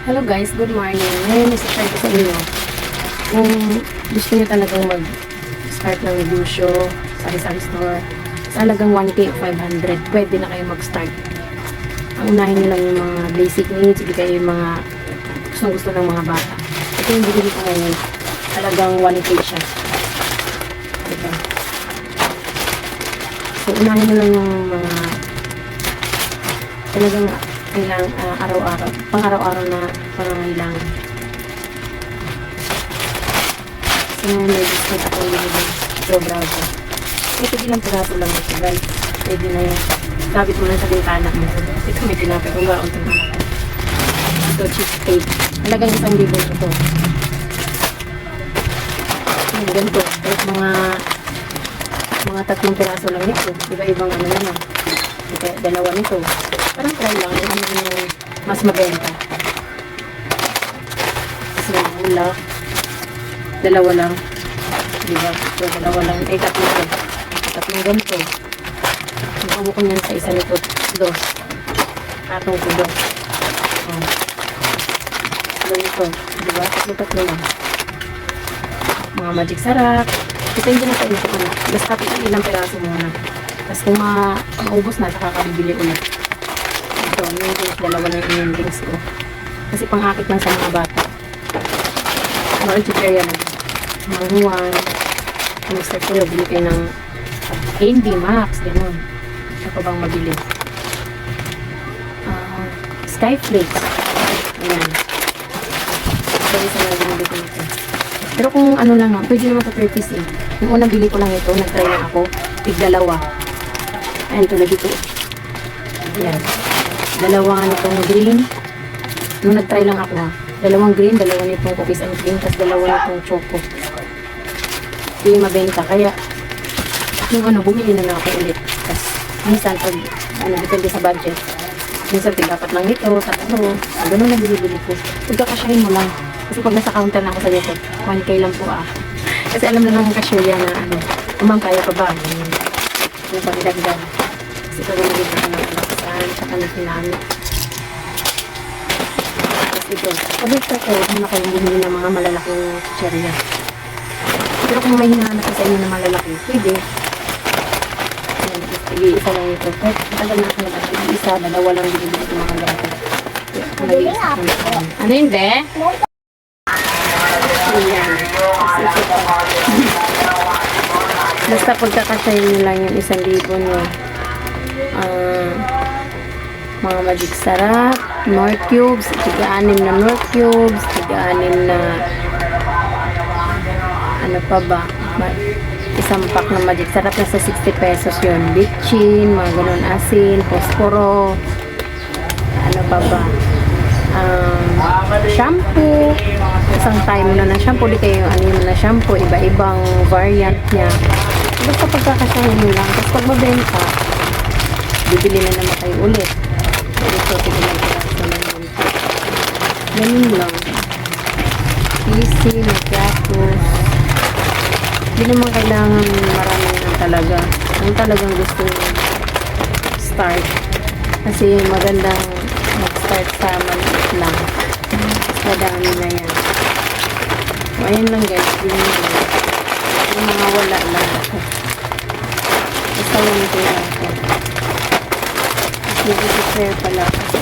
Hello guys, good morning. Ngayon isa-share ko sa inyo. Kung gusto niyo talagang mag-start ng negosyo, sari-sari store, sa halagang 1K 500, pwede na kayo mag-start. Ang unahin niyo lang yung mga basic needs, ibigay yung mga gusto ng mga bata. Ito yung bigay ko ngayon, halagang 1K siya. Diba? So, unahin niyo lang yung mga talagang kailang araw-araw, pang-araw-araw na pangangailangan. So, may discount ako yung Bravo. Ito ilang piraso lang ito, guys. Pwede na yun. Sabit mo lang sa bintana mo. Ito may tinapay kung baon ito. Ito, cheesecake. Halagang 1,000 ito. Yung ganito. Kahit mga 3 piraso lang ito. Iba-ibang ano naman. Kaya dalawa nito. Parang try lang yung mas mabenta. So, wala. Dalawa lang. Diba? So, dalawa lang. Eh, tatlong ganito. Nakuha ko niyan sa isa nito. Dos. Tatong ko dos. Oh. Ganito. Diba? Tatlo lang. Mga magic sarap. Ito yung ginakain ko na. Basta ilang piraso muna. Tapos kung maubos na, saka kabibili ulit. Ito, yung dalawa na yung drinks ko. Kasi pang-akit lang sa mga bata. Mga chicheria na. Mga huwan. Ang start ko, nabili kayo ng Candy Max. Ganun. Ano pa bang mabili? Skyflakes. Ayan. Ito yung sa mga binili ko nito. Pero kung ano lang, pwede naman sa 30 eh. Yung unang bili ko lang ito, nag-try lang ako. Tig-dalawa. Ayan, tulad dito. Ayan. Dalawa nitong green. Nung nag-try lang ako dalawang green, dalawa nitong cookies and cream, tapos dalawa nitong choco. Ito yung mabenta. Kaya, yung bumili na lang ako ulit. Tapos, minsan, pag, depende sa budget. Minsan, dapat lang nito, tatlo. Ganun lang binibili ko. Pagkakasyahin mo lang. Kasi pag nasa counter na ako sa dito, 1K lang po Kasi alam na ng cashier yan na umang kaya pa ba? Yung pag-dagdag. Kasi pag nabibili ko ng alaksan, saka na pinamit. Tapos ito, pag-extra ko, muna kayong bumili ng mga malalaking chicherya. Pero kung may hinahanap sa inyo na malalaki, pwede. Isa lang ito. Matagal na ako nag-isa. Isa, dalawa lang binibili ko mga ganito. Ano yun, be? Ayan. Basta pagkakasyahin nyo lang yung 1,000 nyo. Mga magic sarap, North Cubes, tiga-6 na North Cubes, tiga-6 na ano pa ba? Isang pack na magic sarap na sa 60 pesos yun. Bitchin, mga ganun, asin, posporo, ano pa ba? Shampoo, isang time na ng shampoo, di kayo ano yun na shampoo, iba-ibang variant niya. Basta pagkakasyahin nyo lang. Tapos pag mabenta, bibili na naman kayo ulit. Ito, tignan ko lang sa mga ganun lang. Easy, magkakos. Hindi naman kailangan marami lang talaga. Ang talagang gusto nyo start. Kasi magandang mag-start sa maliit lang. Madami na yan. So, ayun lang guys. Yung mga wala lang ako. Basta yung kaya ako. Tapos nag-share pala kasi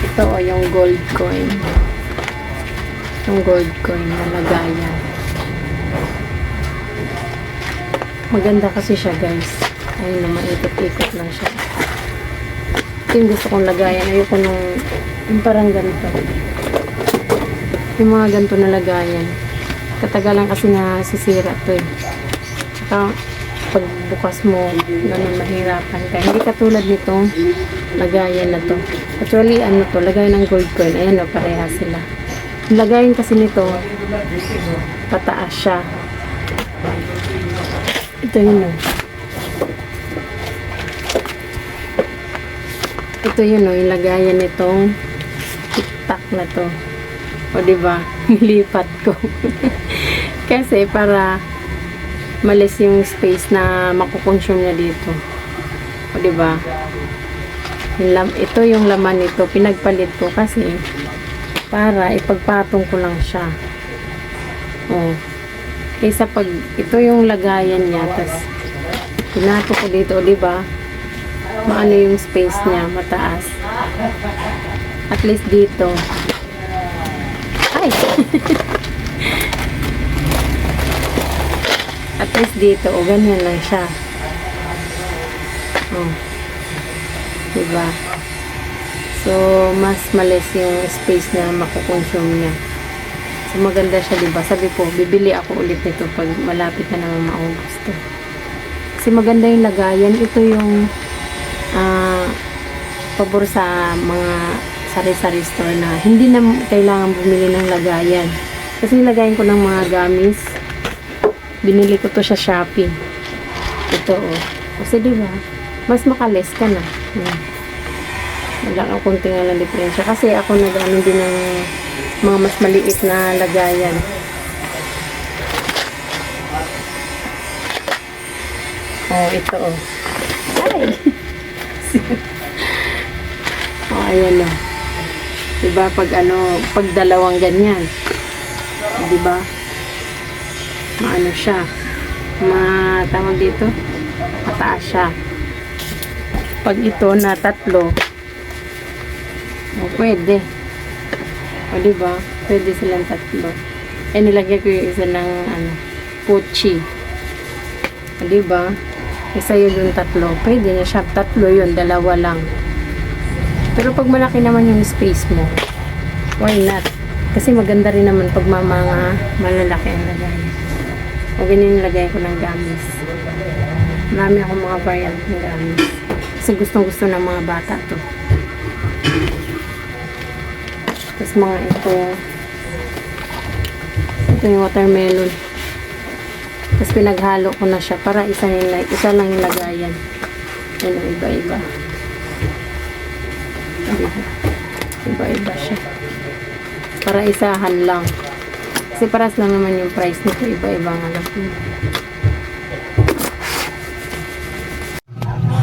ito yung gold coin. Yung gold coin na lagayan. Maganda kasi siya guys. Ayun na, maikot-ikot lang siya. Ito yung gusto kong lagayan. Ayoko yung parang ganito. Yung mga ganito na lagayan. Katagalan kasi na sisira to eh. Tsaka pagbukas mo, ganun mahirapan ka. Hindi katulad nitong lagayan na to. Actually, ano to, lagayan ng gold coin. Ayan o, pareha sila. Yung lagayan kasi nito, pataas siya. Ito yun o. Ito yun o, yung lagayan nitong tiktak na to. O diba, nilipat ko. Kasi para malis yung space na makukonsume niya dito. O diba, ito yung laman nito. Pinagpalit ko kasi para ipagpatong ko lang siya. Oh. Kaysa pag ito yung lagayan niya, tas pinato ko dito, di ba? Maano yung space niya, mataas. At least dito. Ay! At least dito, o ganyan lang siya. Oh. Diba? So, mas malis yung space na makukonsume niya. So, maganda siya, diba? Sabi ko, bibili ako ulit nito pag malapit na naman maubos to. Kasi maganda yung lagayan. Ito yung pabor sa mga sari-sari store na hindi na kailangan bumili ng lagayan. Kasi nilagayan ko ng mga gamis. Binili ko to sa Shopee. Ito, oh. Kasi, diba? Mas makalis ka na. Wala ang konti nga lang diferensya. Kasi ako nag-ano din ng mga mas maliit na lagayan. Oh, ito, oh. Ay! Oh, ayan, oh. Diba, pag ano, pag dalawang ganyan. Diba? Maano siya. Tawag dito. Mataas siya. Pag ito na tatlo, pwede. O, diba? Pwede silang tatlo. Eh, nilagay ko yung isa ng, pochi. O, diba? Isa yun yung tatlo. Pwede na siya. Tatlo yun. Dalawa lang. Pero pag malaki naman yung space mo, why not? Kasi maganda rin naman pag mga malalaki ang lagay. O, ganyan nilagay ko ng gamis. Marami akong mga variant ng gamis. Kasi gustong-gusto ng mga bata to. Tapos mga ito yung watermelon. Tapos pinaghalo ko na siya para isa lang yung lagayan. Yan o, iba-iba. Iba-iba siya. Para isahan lang. Kasi paras lang naman yung price nito. Iba-iba nga lang.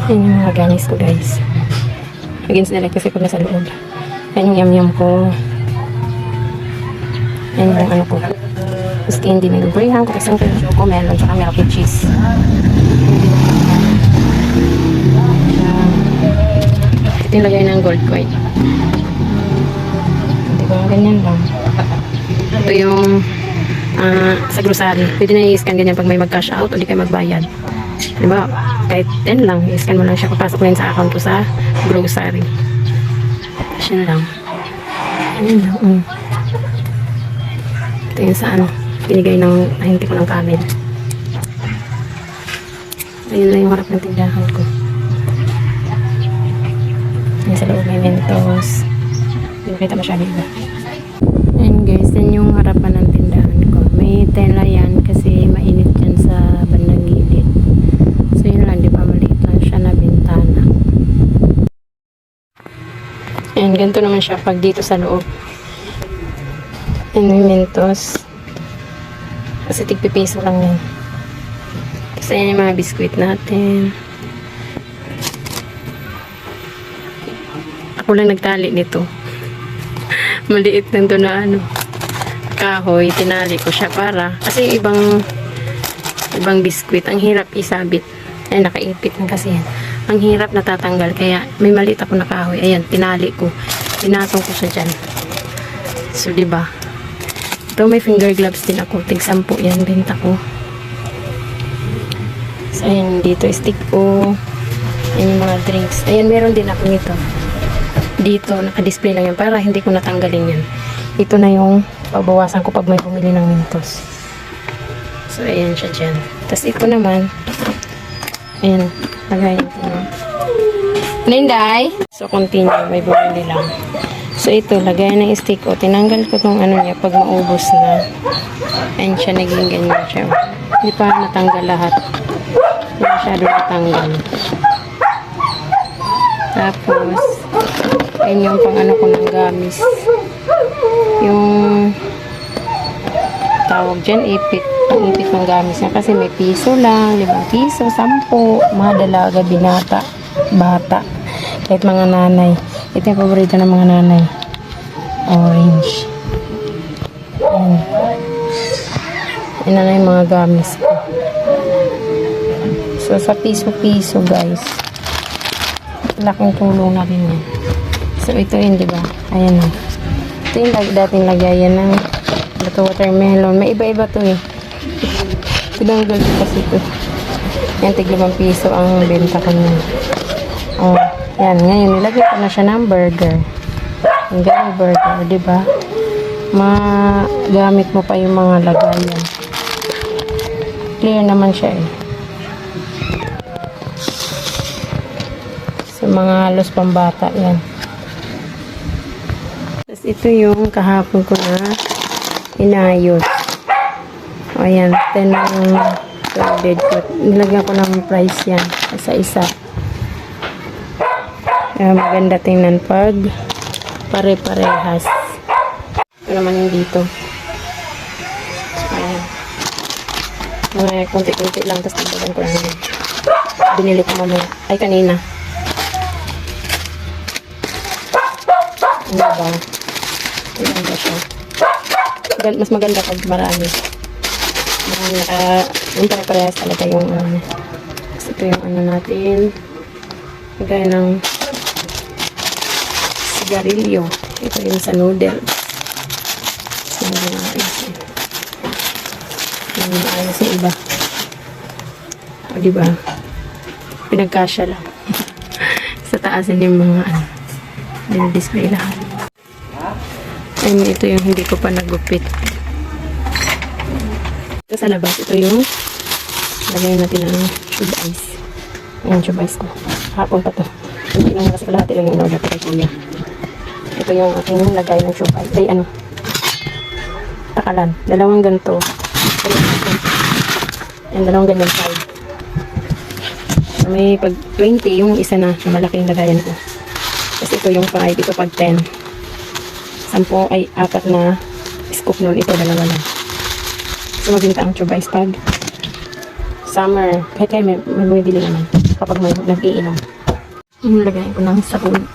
Yan yung mga ganis ko, guys. Against na kasi ko nasa loob. Yan yung yum-yum ko. Yan yung ano ko. Tapos candy na yung graham ko. Kasi yung choco melon. Tsaka milk and cheese. Ito yung lagay ng gold coin. Diba? Ganyan lang. Ito yung sa grocery. Pwede na i-scan ganyan pag may mag-cash out o di kayo magbayad. Diba? Kahit 10 lang, i-scan mo lang siya. Papasok na yun sa account ko sa grocery. Tapos yun lang. Ayun lang. Ito yung sa binigay ng nahinti ko ng kamin. Ayun lang yung harap ng tindahan ko. Ayun sa loob may Mentos. Hindi makita masyado iba. Ayun guys, yan yung harapan ng tindahan ko. May tela yan kasi mainit yan sa bandang gilid. So yun lang, di ba maliit lang siya na bintana. Ayan, ganito naman siya pag dito sa loob. Ayan yung Mentos. Kasi tigpipiso lang yan. Tapos ayan yung mga biskuit natin. Ako lang nagtali nito. Maliit lang to na kahoy, tinali ko siya para kasi ibang biskuit ang hirap isabit. Ay, nakaipit lang kasi yan. Ang hirap natatanggal kaya may maliit ako na kahoy. Ayan, tinali ko. Pinatong ko siya dyan. So, diba? Ito may finger gloves din ako. Tig-10 yan, benta ko. So, ayan, dito stick ko. Ayan yung mga drinks. Ayan, meron din ako nito. Dito, naka-display lang yan para hindi ko natanggalin yan. Ito na yung pabawasan ko pag may bumili ng Mentos. So, ayan siya dyan. Tapos ito naman, ayan, lagayin ko na. Ninday! So, continue, may bumili lang. So, ito, lagayan ng stick ko. Tinanggal ko tong niya pag maubos na. Ayan siya, naging ganyan siya. Hindi pa natanggal lahat. Hindi masyado natanggal. Tapos, ayun yung pang ko ng gamis. Yung tawag dyan, ipit. Pang-ipit ng gamis niya. Kasi may piso lang, 5 piso, 10. Mga dalaga, binata, bata. Kahit mga nanay. Ito yung paborito ng mga nanay. O, orange. Ayan. Ayan na yung mga gamis ko. So, sa piso-piso, guys. Laking tulong na rin yan. So, ito yun, di ba? Ayan na. Ito yung dating lagayan ng watermelon. May iba-iba to eh. Tinanggal ko kasi ito. Yan, tig-5 piso ang benta ko niya. Oh, yan. Ngayon, nilagay ko na siya ng burger. Ang gummy burger, di ba? Magamit mo pa yung mga lagayan. Clear naman siya eh. Sa mga halos pambata, yan. Tapos ito yung kahapon ko na inayos. O yan, 10 ang loaded ko. Nilagyan ko ng price yan sa isa. Maganda tingnan pag pare-parehas. Ito naman yung dito. Ayan. Mura, konti-konti lang. Tapos nagbagan ko lang. Binili ko mamaya. Ay, kanina. Ano ba? Maganda siya. Mas maganda pag marami. Yung pare-parehas talaga yung kasi ito yung ano natin. Gaya ng sigarilyo. Ito yung sa noodles. Yung ayos yung iba. O diba? Pinagkasya lang. Sa taas yung mga display lahat. Ayun, ito yung hindi ko pa nagupit. Ito sa labas, ito yung lagayan natin ng tube ice. Ayan, tube ice ko. Hapon pa to. Hindi lang kasi kalahati lang yung in-order ko kay kuya. Ito yung aking lagay ng tube ice. Ay, ano? Takalan. Dalawang ganito. Ayan, dalawang ganyan side. So, may pag 20, yung isa na malaking lagayan ko. Kasi ito yung 5, ito pag 10. 10 ay 4 na scoop nun. Ito, dalawa lang. So, mabinta ang tube ice pag summer. Kahit kayo may bumibili naman kapag may nag-iinom. Nilagay ko ng sabon.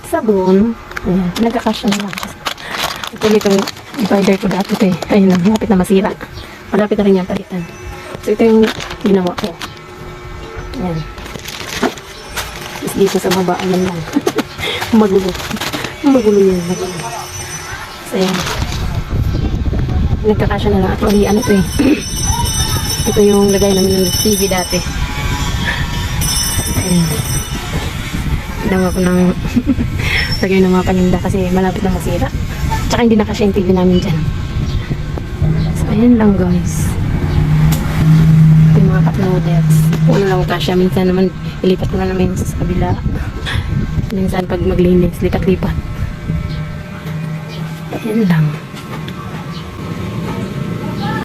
Sabon. Ayan. Nagkakasya na lang. Ito itong divider ko dati ito eh. Ayun lang. Malapit na masira. Malapit na rin yung palitan. So, ito yung ginawa ko. Ayan. Tapos dito sa baba, ayan lang. Magulo. Magulo yun. Magulo. So, ayan. Nagkakasya na lang. Actually, ano ito eh. Ito yung lagay namin ng TV dati. Ayan. Ginawa ko ng lagay ng mga paninda kasi malapit na masira. Tsaka hindi nakasya yung TV namin dyan. So, ayan lang guys. Ito yung mga cup noodles. Kung ano lang kasya. Minsan naman, ilipat ko na namin sa kabila. Minsan pag maglinis, lipat-lipat. Ayan lang.